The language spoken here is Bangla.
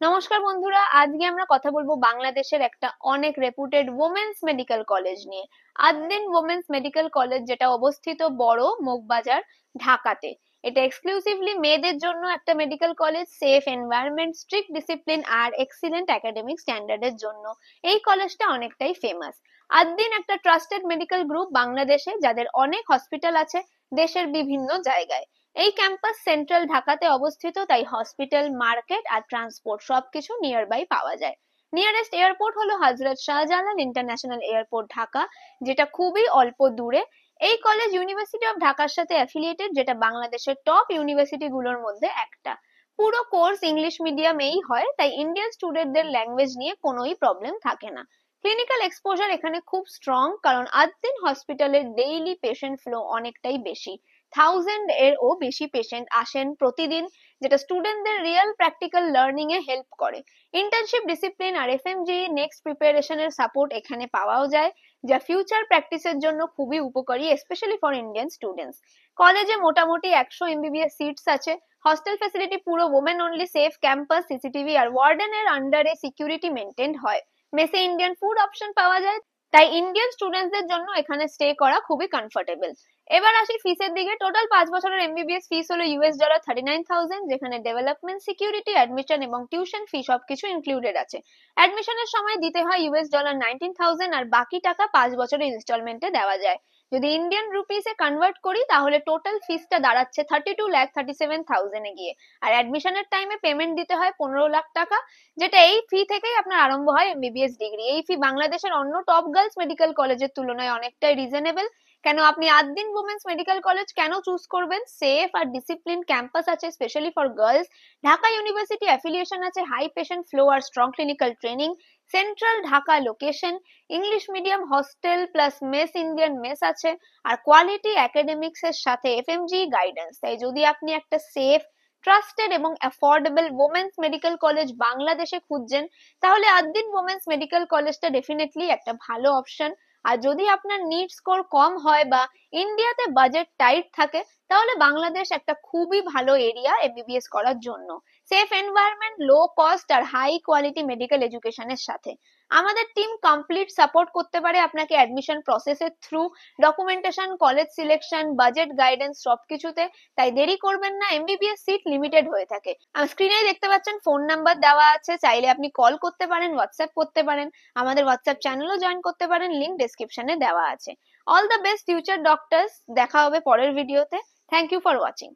নমস্কার বন্ধুরা, আজকে আমরা কথা বলবো বাংলাদেশের একটা অনেক রেপুটেড ওমেন্স মেডিকেল কলেজ নিয়ে। আদ্দিন ওমেন্স মেডিকেল কলেজ, যেটা অবস্থিত বড় মগবাজার, ঢাকাতে। এটা এক্সক্লুসিভলি মেয়েদের জন্য একটা medical college. Safe environment, strict discipline আর এক্সিলেন্ট একাডেমিক স্ট্যান্ডার্ডের জন্য এই কলেজটা অনেকটাই ফেমাস। আদ্দিন একটা ট্রাস্টেড মেডিকেল গ্রুপ বাংলাদেশে, যাদের অনেক হসপিটাল আছে দেশের বিভিন্ন জায়গায়। এই ক্যাম্পাস সেন্ট্রাল ঢাকাতে অবস্থিত, তাই হসপিটাল, মার্কেট আর ট্রান্সপোর্ট সবকিছু নিয়ার বাই পাওয়া যায়। নিয়ারেস্ট এয়ারপোর্ট হলো হজরত শাহজালাল ইন্টারন্যাশনাল এয়ারপোর্ট ঢাকা, যেটা খুবই অল্প দূরে। এই কলেজ ইউনিভার্সিটি অফ ঢাকার সাথে অ্যাফিলিয়েটেড, যেটা বাংলাদেশের টপ ইউনিভার্সিটি গুলোর মধ্যে একটা। পুরো কোর্স ইংলিশ মিডিয়ামেই হয়, তাই ইন্ডিয়ান স্টুডেন্টদের ল্যাঙ্গুয়েজ নিয়ে কোনোই প্রবলেম থাকে না। ক্লিনিক্যাল এক্সপোজার এখানে খুব স্ট্রং, কারণ আদ্দিন হসপিটালের ডেইলি পেশেন্ট ফ্লো অনেকটাই বেশি। 1000 এরও বেশি পেশেন্ট আসেন প্রতিদিন, যেটা স্টুডেন্টদের রিয়েল প্র্যাকটিক্যাল লার্নিং এ হেল্প করে। ইন্টার্নশিপ, ডিসিপ্লিন আর এফএমজি নেক্সট প্রিপারেশনের সাপোর্ট এখানে পাওয়াও যায়, যা ফিউচার প্র্যাকটিসের জন্য খুবই উপকারী, স্পেশালি ফর ইন্ডিয়ান স্টুডেন্টস। কলেজে মোটামুটি 100 এমবিবিএস সিটস আছে। হস্টেল ফ্যাসিলিটি পুরো women only, safe campus, CCTV আর ওয়ার্ডেনের আন্ডারে সিকিউরিটি মেনটেন্ড হয়। মেসে ইন্ডিয়ান ফুড অপশন পাওয়া যায়, তাই ইন্ডিয়ান স্টুডেন্টসদের জন্য এখানে স্টে করা খুবই কমফোর্টেবল। এবার আসি ফিসের দিকে। টোটাল 5 বছরের এমবিবিএস ফিস হলো $39,000, যেখানে ডেভেলপমেন্ট, সিকিউরিটি, অ্যাডমিশন এবং টিউশন ফি সবকিছু ইনক্লুডেড আছে। অ্যাডমিশনের সময় দিতে হয় $19,000, আর বাকি টাকা 5 বছরের ইনস্টলমেন্টে দেওয়া যায়। যদি ইন্ডিয়ান রুপিসে কনভার্ট করি, তাহলে টোটাল ফিসটা দাঁড়াচ্ছে 32,37,000 এ গিয়ে। আর অ্যাডমিশনের টাইমে পেমেন্ট দিতে হয় 15 লাখ টাকা, যেটা এই ফি থেকেই আপনার আরম্ভ হয় এমবিবিএস ডিগ্রি। এই ফি বাংলাদেশের অন্য টপ গার্লস মেডিকেল কলেজের তুলনায় অনেকটাই রিজনেবল। কেন আপনি আদ্দিন ওমেন্স মেডিকেল কলেজ কেন চুজ করবেন? সেফ আর ডিসিপ্লিন ক্যাম্পাস আছে, specially for girls. Dhaka university affiliation আছে, হাই পেশেন্ট ফ্লো আর strong clinical training. Central Dhaka location, English medium hostel plus mess, Indian mess আছে। আর কোয়ালিটি একাডেমিক্স এর সাথে এফএমজি গাইডেন্স। তাই যদি আপনি একটা সেফ, ট্রাস্টেড এবং অ্যাফোর্ডেবল ওমেন্স মেডিকেল কলেজ বাংলাদেশে খুঁজছেন, তাহলে আদ্দিন ওমেন্স মেডিকেল কলেজটা ডেফিনেটলি একটা ভালো অপশন। আর যদি আপনার নিট স্কোর কম হয় বা ইন্ডিয়াতে বাজেট টাইট থাকে, তাহলে বাংলাদেশ একটা খুবই ভালো এরিয়া এমবিবিএস করার জন্য। সেফ এনভায়রনমেন্ট, লো কস্ট আর হাই কোয়ালিটি মেডিকেল এডুকেশনের সাথে আমাদের টিম কমপ্লিট সাপোর্ট করতে পারে আপনাকে অ্যাডমিশন প্রসেসের through, documentation, college selection, budget guidance সবকিছুতে। তাই দেরি করবেন না, এমবিবিএস সিট লিমিটেড হয়ে থাকে। স্ক্রিনে দেখতে পাচ্ছেন ফোন নাম্বার দেওয়া আছে, চাইলে আপনি কল করতে পারেন, হোয়াটসঅ্যাপ করতে পারেন, আমাদের হোয়াটসঅ্যাপ চ্যানেলও জয়েন করতে পারেন, লিংক ডেসক্রিপশনে দেওয়া আছে। All the best future doctors. দেখা হবে পরের ভিডিওতে। Thank you for watching.